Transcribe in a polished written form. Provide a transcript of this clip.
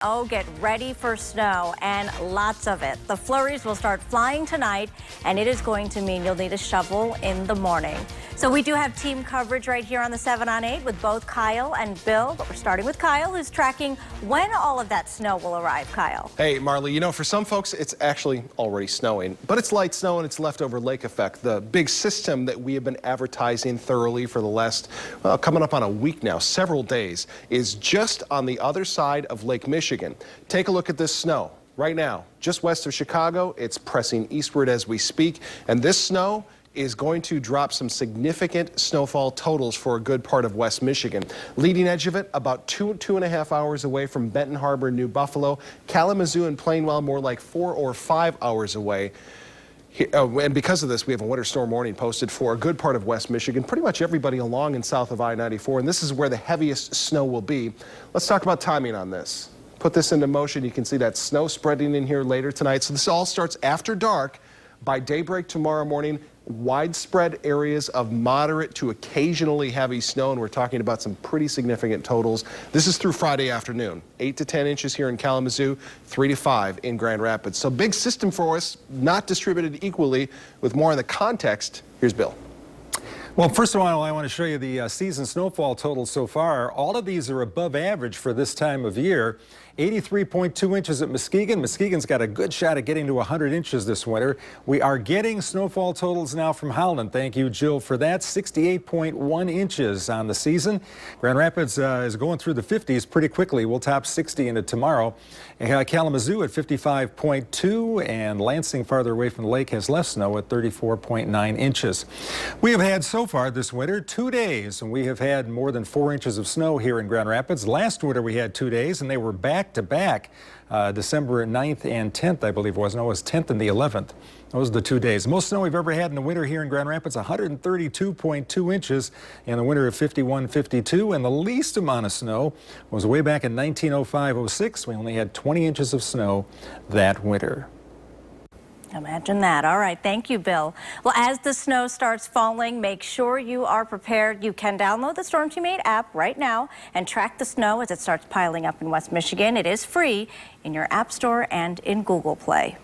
Oh, get ready for snow, and lots of it. The flurries will start flying tonight, and it is going to mean you'll need a shovel in the morning. So we do have team coverage right here on the 7 on 8 with both Kyle and Bill, but we're starting with Kyle, who's tracking when all of that snow will arrive. Kyle. Hey, Marley, you know, for some folks, it's actually already snowing, but it's light snow and it's leftover lake effect. The big system that we have been advertising thoroughly for the last, well, coming up on a week now, several days, is just on the other side of Lake Michigan. Take a look at this snow. Right now, just west of Chicago, it's pressing eastward as we speak, and this snow is going to drop some significant snowfall totals for a good part of West Michigan. Leading edge of it, about 2.5 hours away from Benton Harbor, New Buffalo. Kalamazoo and Plainwell, more like 4 or 5 hours away. And because of this, we have a winter storm warning posted for a good part of West Michigan, pretty much everybody along and south of I-94, and this is where the heaviest snow will be. Let's talk about timing on this. Put this into motion. You can see that snow spreading in here later tonight. So this all starts after dark. By daybreak tomorrow morning, widespread areas of moderate to occasionally heavy snow, and we're talking about some pretty significant totals. This is through Friday afternoon. 8 to 10 inches here in Kalamazoo, 3 to 5 in Grand Rapids. So big system for us, not distributed equally. With more on the context, here's Bill. Well, first of all, I want to show you the season snowfall totals so far. All of these are above average for this time of year. 83.2 inches at Muskegon. Muskegon's got a good shot at getting to 100 inches this winter. We are getting snowfall totals now from Howland. Thank you, Jill, for that. 68.1 inches on the season. Grand Rapids is going through the 50s pretty quickly. We'll top 60 into tomorrow. Kalamazoo at 55.2, and Lansing, farther away from the lake, has less snow at 34.9 inches. We have had so far this winter 2 days, and we have had more than 4 inches of snow here in Grand Rapids. Last winter we had 2 days, and they were back to back. December 9th and 10th, I believe it was. No, it was 10th and the 11th. Those are the 2 days. Most snow we've ever had in the winter here in Grand Rapids, 132.2 inches in the winter of 51-52. And the least amount of snow was way back in 1905-06. We only had 20 inches of snow that winter. Imagine that. All right. Thank you, Bill. Well, as the snow starts falling, make sure you are prepared. You can download the Storm Team 8 app right now and track the snow as it starts piling up in West Michigan. It is free in your App Store and in Google Play.